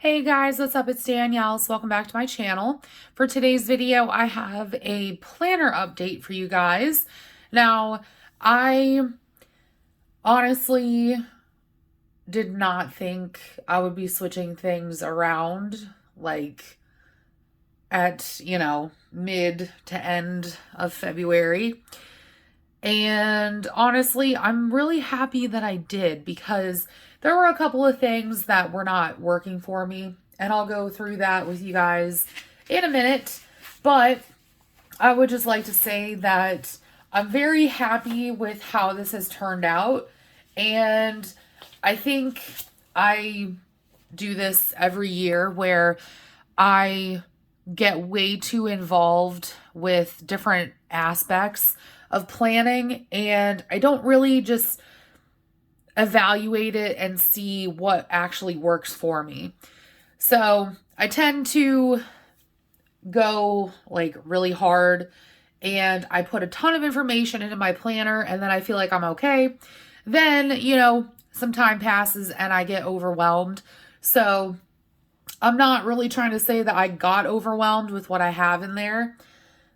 Hey guys, what's up? It's Danielle. So welcome back to my channel. For today's video, I have a planner update for you guys. Now, I honestly did not think I would be switching things around like at, mid to end of February. And honestly, I'm really happy that I did because there were a couple of things that were not working for me. And I'll go through that with you guys in a minute. But I would just like to say that I'm very happy with how this has turned out. And I think I do this every year where I get way too involved with different aspects of planning, and I don't really just evaluate it and see what actually works for me. So I tend to go like really hard and I put a ton of information into my planner and then I feel like I'm okay. Then, some time passes and I get overwhelmed. So I'm not really trying to say that I got overwhelmed with what I have in there,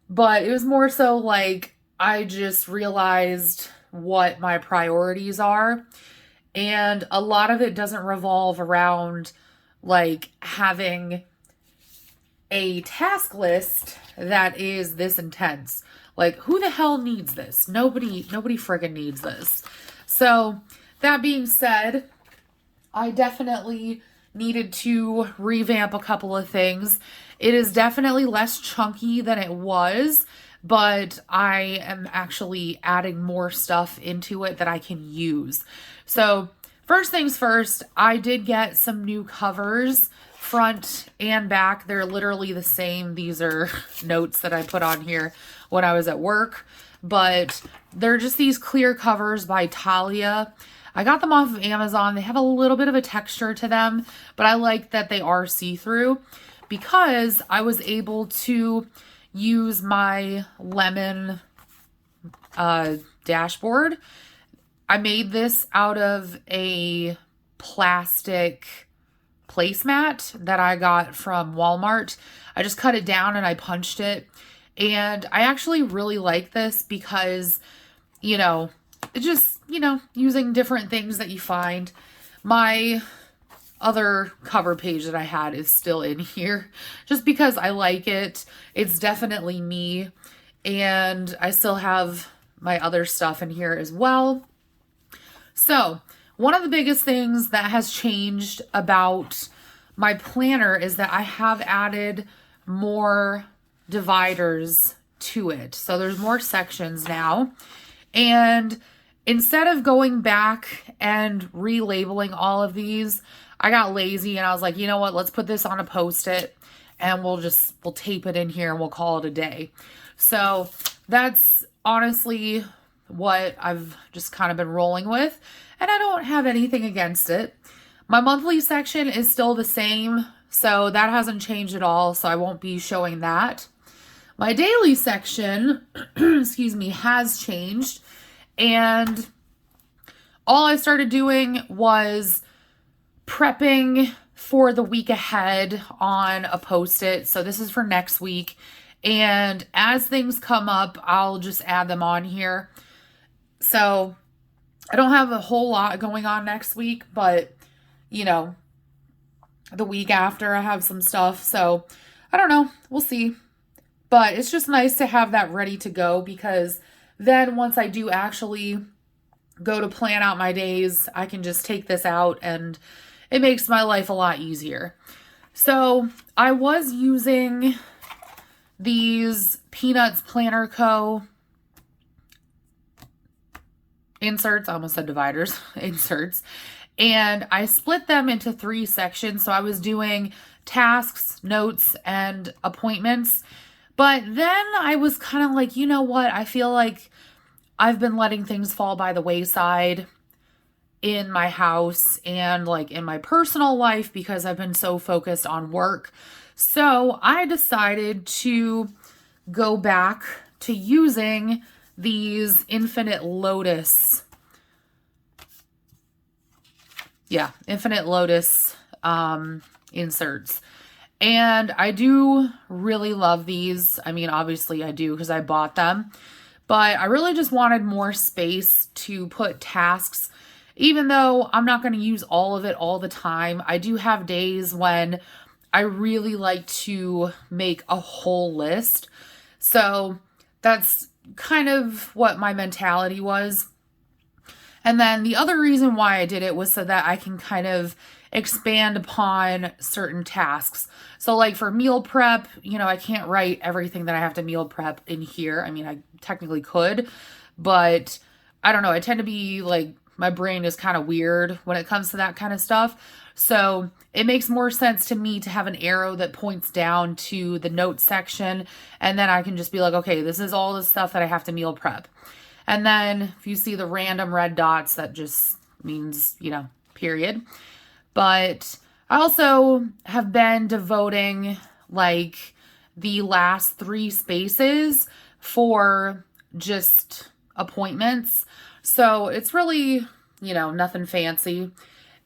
but it was more so like I just realized what my priorities are. And a lot of it doesn't revolve around like having a task list that is this intense. Like, who the hell needs this? Nobody friggin' needs this. So that being said, I definitely needed to revamp a couple of things. It is definitely less chunky than it was, but I am actually adding more stuff into it that I can use. So first things first, I did get some new covers, front and back. They're literally the same. These are notes that I put on here when I was at work, but they're just these clear covers by Talia. I got them off of Amazon. They have a little bit of a texture to them, but I like that they are see-through because I was able to use my lemon dashboard. I made this out of a plastic placemat that I got from Walmart. I just cut it down and I punched it. And I actually really like this because, it just, using different things that you find. My other cover page that I had is still in here just because I like it. It's definitely me. And I still have my other stuff in here as well. So one of the biggest things that has changed about my planner is that I have added more dividers to it. So there's more sections now. And instead of going back and relabeling all of these, I got lazy and I was like, you know what, let's put this on a Post-it and we'll tape it in here and we'll call it a day. So that's honestly what I've just kind of been rolling with, and I don't have anything against it. My monthly section is still the same, so that hasn't changed at all, so I won't be showing that. My daily section, excuse me, has changed, and all I started doing was prepping for the week ahead on a Post-it. So this is for next week. And as things come up, I'll just add them on here. So I don't have a whole lot going on next week, but the week after I have some stuff. So I don't know. We'll see. But it's just nice to have that ready to go because then once I do actually go to plan out my days, I can just take this out and it makes my life a lot easier. So I was using these Peanuts Planner Co. inserts. I almost said dividers. Inserts. And I split them into 3 sections. So I was doing tasks, notes, and appointments. But then I was kind of like, you know what? I feel like I've been letting things fall by the wayside in my house and like in my personal life because I've been so focused on work. So I decided to go back to using these Infinite Lotus. Infinite Lotus inserts. And I do really love these. I mean, obviously I do because I bought them. But I really just wanted more space to put tasks. Even though I'm not going to use all of it all the time, I do have days when I really like to make a whole list. So that's kind of what my mentality was. And then the other reason why I did it was so that I can kind of expand upon certain tasks. So like for meal prep, you know, I can't write everything that I have to meal prep in here. I mean, I technically could, but I don't know. I tend to be like, my brain is kind of weird when it comes to that kind of stuff. So it makes more sense to me to have an arrow that points down to the notes section. And then I can just be like, okay, this is all the stuff that I have to meal prep. And then if you see the random red dots, that just means, you know, period. But I also have been devoting like the last 3 spaces for just appointments. So it's really, you know, nothing fancy.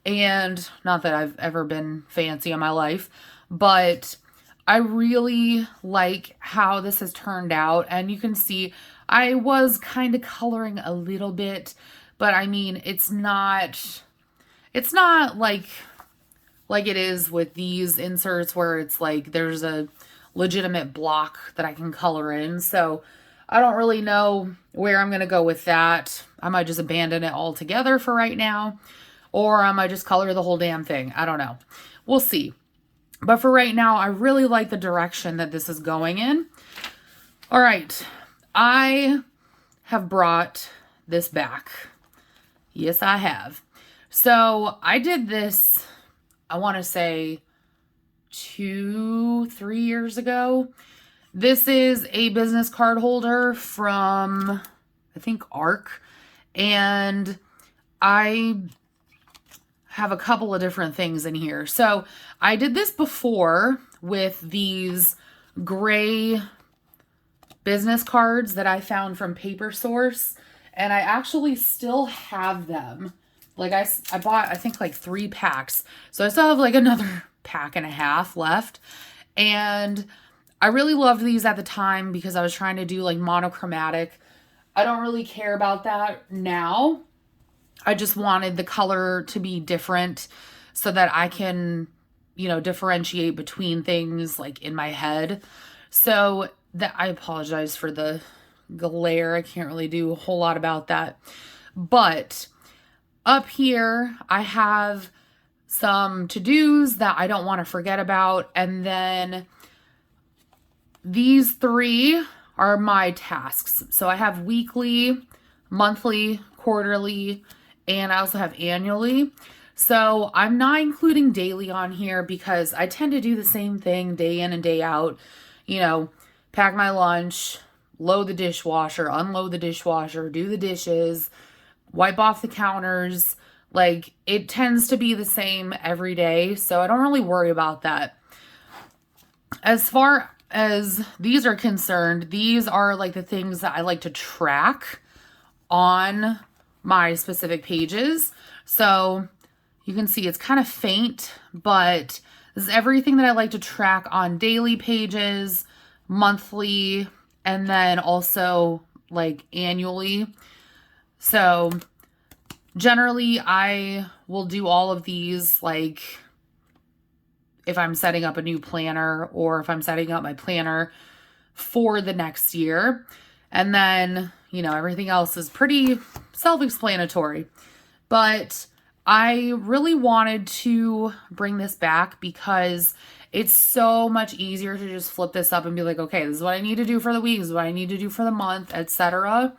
And not that I've ever been fancy in my life, but I really like how this has turned out. And you can see I was kind of coloring a little bit, but I mean, it's not like it is with these inserts where it's like there's a legitimate block that I can color in. So I don't really know where I'm going to go with that. I might just abandon it altogether for right now, or I might just color the whole damn thing. I don't know. We'll see. But for right now, I really like the direction that this is going in. All right. I have brought this back. Yes, I have. So I did this, I want to say 2-3 years ago. This is a business card holder from, I think, ARC. And I have a couple of different things in here. So I did this before with these gray business cards that I found from Paper Source. And I actually still have them. Like I bought, I think like 3 packs. So I still have like another pack and a half left. And I really loved these at the time because I was trying to do like monochromatic. I don't really care about that now. I just wanted the color to be different so that I can, you know, differentiate between things like in my head. So that, I apologize for the glare. I can't really do a whole lot about that. But up here, I have some to-dos that I don't want to forget about. And then these 3 are my tasks. So I have weekly, monthly, quarterly, and I also have annually. So I'm not including daily on here because I tend to do the same thing day in and day out. You know, pack my lunch, load the dishwasher, unload the dishwasher, do the dishes, wipe off the counters. Like, it tends to be the same every day, so I don't really worry about that. As far as these are concerned, these are like the things that I like to track on my specific pages. So you can see it's kind of faint, but this is everything that I like to track on daily pages, monthly, and then also like annually. So generally I will do all of these like if I'm setting up a new planner or if I'm setting up my planner for the next year. And then, you know, everything else is pretty self-explanatory. But I really wanted to bring this back because it's so much easier to just flip this up and be like, okay, this is what I need to do for the week, this is what I need to do for the month, etc.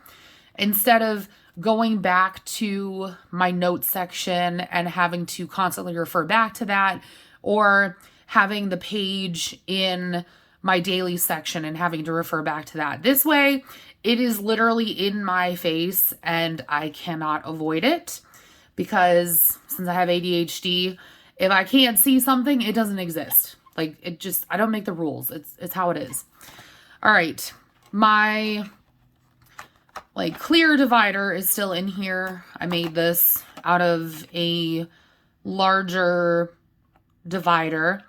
Instead of going back to my notes section and having to constantly refer back to that, or having the page in my daily section and having to refer back to that. This way, it is literally in my face and I cannot avoid it because since I have ADHD, if I can't see something, it doesn't exist. Like, it just, I don't make the rules. It's how it is. All right. My like clear divider is still in here. I made this out of a larger divider.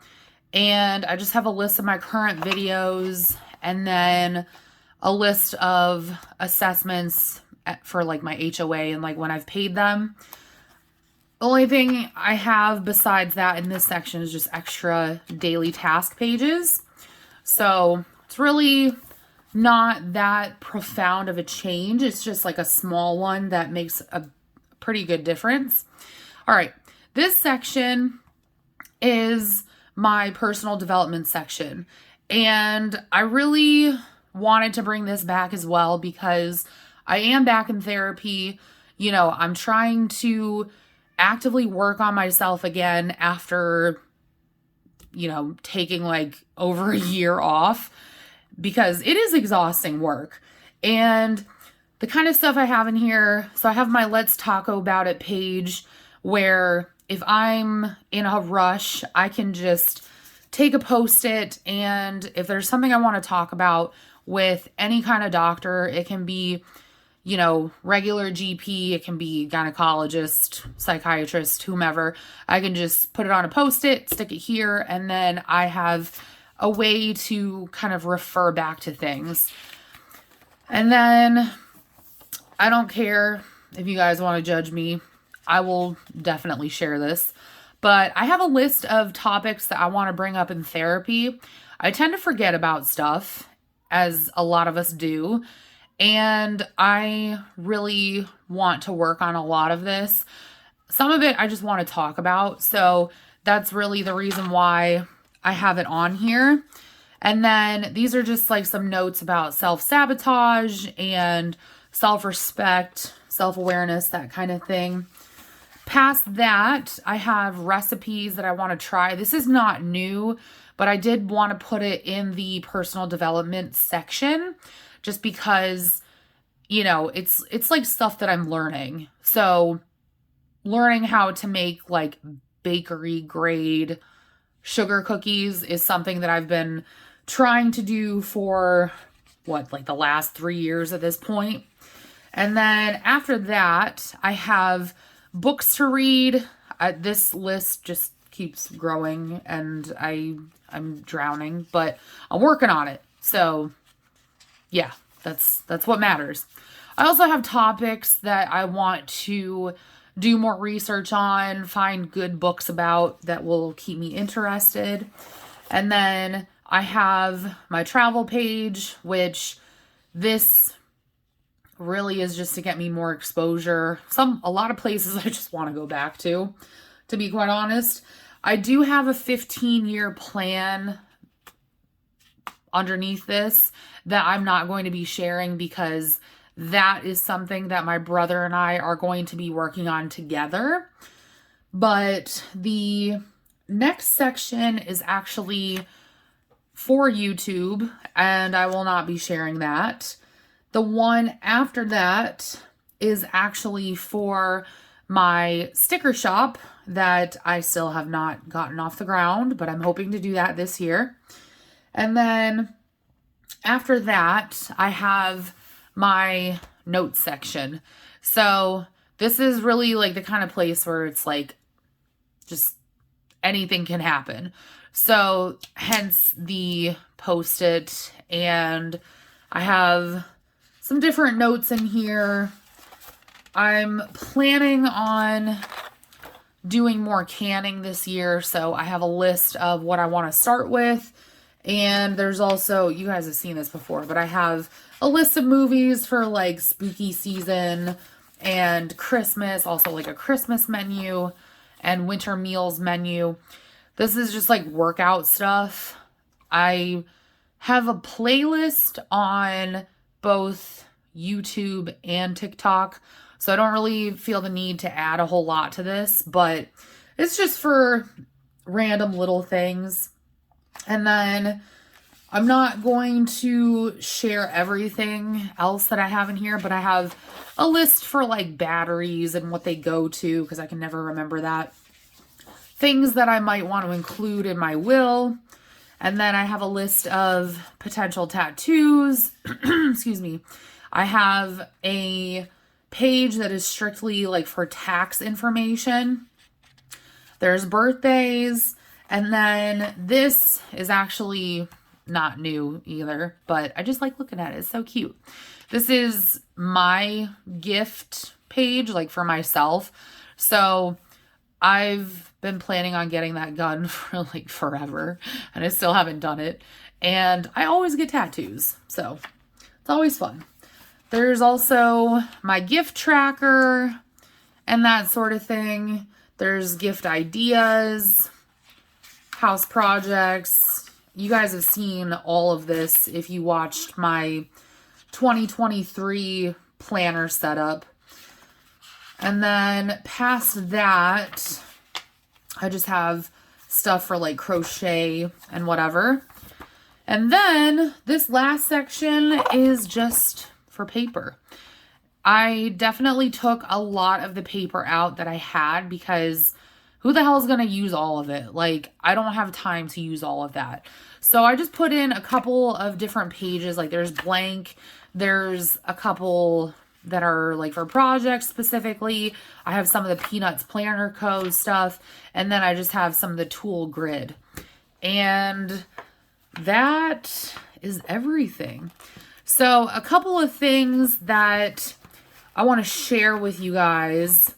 And I just have a list of my current videos and then a list of assessments for like my HOA and like when I've paid them. The only thing I have besides that in this section is just extra daily task pages. So it's really not that profound of a change. It's just like a small one that makes a pretty good difference. All right, this section is my personal development section. And I really wanted to bring this back as well because I am back in therapy. You know, I'm trying to actively work on myself again after, you know, taking like over a year off because it is exhausting work. And the kind of stuff I have in here, so I have my Let's Talk About It page where if I'm in a rush, I can just take a Post-it, and if there's something I want to talk about with any kind of doctor, it can be, you know, regular GP, it can be gynecologist, psychiatrist, whomever. I can just put it on a Post-it, stick it here, and then I have a way to kind of refer back to things. And then I don't care if you guys want to judge me. I will definitely share this. But I have a list of topics that I want to bring up in therapy. I tend to forget about stuff, as a lot of us do. And I really want to work on a lot of this. Some of it I just want to talk about. So that's really the reason why I have it on here. And then these are just like some notes about self-sabotage and self-respect, self-awareness, that kind of thing. Past that, I have recipes that I want to try. This is not new, but I did want to put it in the personal development section just because, you know, it's like stuff that I'm learning. So learning how to make like bakery grade sugar cookies is something that I've been trying to do for like the last 3 years at this point. And then after that, I have books to read. This list just keeps growing and I'm drowning, but I'm working on it. So yeah, that's what matters. I also have topics that I want to do more research on, find good books about that will keep me interested. And then I have my travel page, which this really is just to get me more exposure. A lot of places I just want to go back to be quite honest. I do have a 15-year plan underneath this that I'm not going to be sharing because that is something that my brother and I are going to be working on together. But the next section is actually for YouTube, and I will not be sharing that. The one after that is actually for my sticker shop that I still have not gotten off the ground, but I'm hoping to do that this year. And then after that, I have my notes section. So this is really like the kind of place where it's like just anything can happen. So hence the Post-it, and I have some different notes in here. I'm planning on doing more canning this year, so I have a list of what I want to start with. And there's also, you guys have seen this before, but I have a list of movies for like spooky season and Christmas, also like a Christmas menu and winter meals menu. This is just like workout stuff. I have a playlist on both YouTube and TikTok, so I don't really feel the need to add a whole lot to this, but it's just for random little things. And then I'm not going to share everything else that I have in here, but I have a list for like batteries and what they go to because I can never remember that. Things that I might want to include in my will. And then I have a list of potential tattoos. Excuse me. I have a page that is strictly like for tax information. There's birthdays. And then this is actually not new either, but I just like looking at it. It's so cute. This is my gift page, like for myself. So I've been planning on getting that gun for like forever, and I still haven't done it. And I always get tattoos, so it's always fun. There's also my gift tracker and that sort of thing. There's gift ideas, house projects. You guys have seen all of this if you watched my 2023 planner setup. And then past that, I just have stuff for like crochet and whatever. And then this last section is just for paper. I definitely took a lot of the paper out that I had because who the hell is going to use all of it? Like, I don't have time to use all of that. So I just put in a couple of different pages. Like there's blank, there's a couple that are like for projects specifically. I have some of the Peanuts Planner Co. stuff. And then I just have some of the tool grid. And that is everything. So a couple of things that I want to share with you guys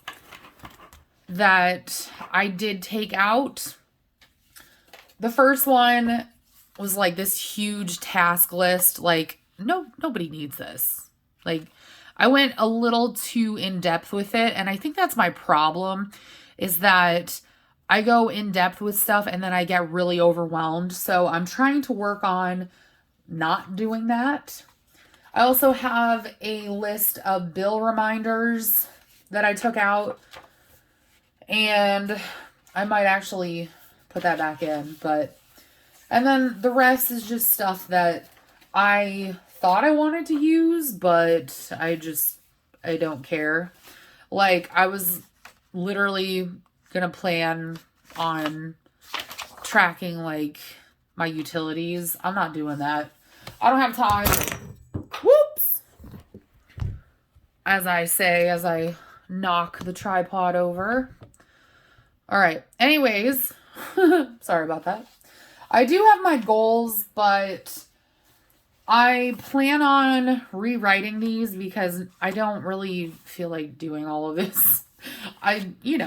that I did take out. The first one was like this huge task list. Like, nobody needs this. Like, I went a little too in depth with it. And I think that's my problem, is that I go in depth with stuff and then I get really overwhelmed. So I'm trying to work on not doing that. I also have a list of bill reminders that I took out. And I might actually put that back in. And then the rest is just stuff that I thought I wanted to use, but I don't care. Like, I was literally gonna plan on tracking like my utilities. I'm not doing that. I don't have time. Whoops! As I say, as I knock the tripod over. All right. Anyways, sorry about that. I do have my goals, but I plan on rewriting these because I don't really feel like doing all of this. You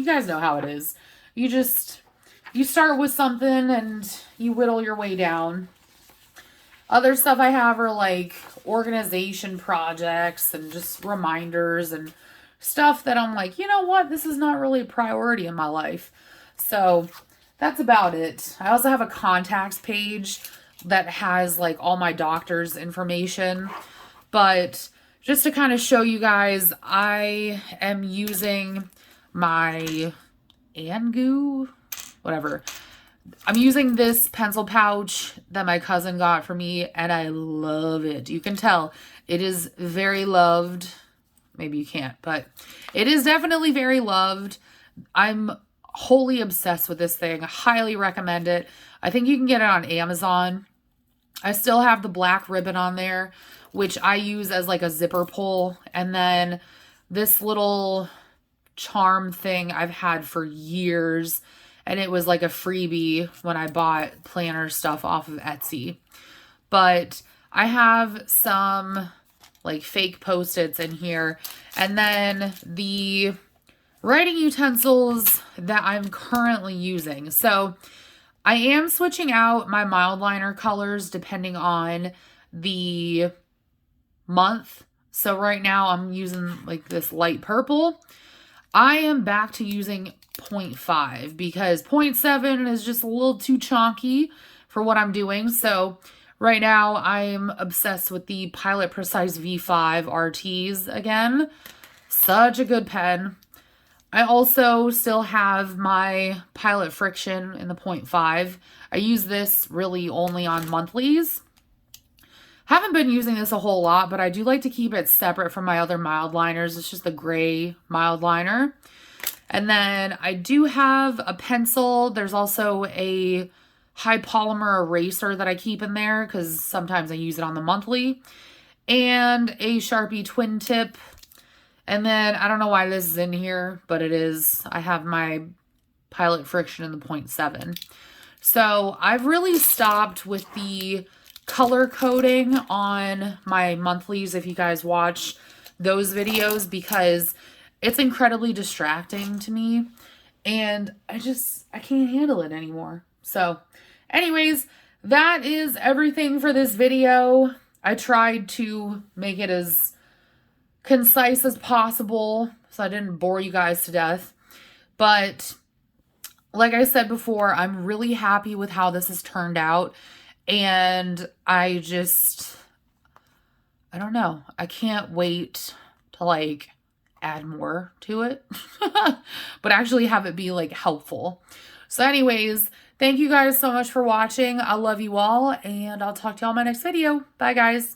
guys know how it is. You start with something and you whittle your way down. Other stuff I have are like organization projects and just reminders and stuff that I'm like, you know what? This is not really a priority in my life. So that's about it. I also have a contacts page that has like all my doctor's information. But just to kind of show you guys, I am using my Angu, whatever. I'm using this pencil pouch that my cousin got for me, and I love it. You can tell it is very loved. Maybe you can't, but it is definitely very loved. I'm wholly obsessed with this thing. I highly recommend it. I think you can get it on Amazon. I still have the black ribbon on there, which I use as like a zipper pull. And then this little charm thing I've had for years. And it was like a freebie when I bought planner stuff off of Etsy. But I have some like fake Post-its in here. And then the writing utensils that I'm currently using. So I am switching out my mild liner colors depending on the month. So right now I'm using like this light purple. I am back to using 0.5 because 0.7 is just a little too chonky for what I'm doing. So right now I'm obsessed with the Pilot Precise V5 RTs again. Such a good pen. I also still have my Pilot Friction in the 0.5. I use this really only on monthlies. Haven't been using this a whole lot, but I do like to keep it separate from my other mild liners. It's just the gray mild liner. And then I do have a pencil. There's also a high polymer eraser that I keep in there because sometimes I use it on the monthly. And a Sharpie twin tip. And then I don't know why this is in here, but it is. I have my pilot friction in the 0.7. So I've really stopped with the color coding on my monthlies, if you guys watch those videos, because it's incredibly distracting to me and I can't handle it anymore. So anyways, that is everything for this video. I tried to make it as concise as possible so I didn't bore you guys to death. But like I said before, I'm really happy with how this has turned out. And I don't know. I can't wait to like add more to it, but actually have it be like helpful. So anyways, thank you guys so much for watching. I love you all, and I'll talk to y'all in my next video. Bye guys.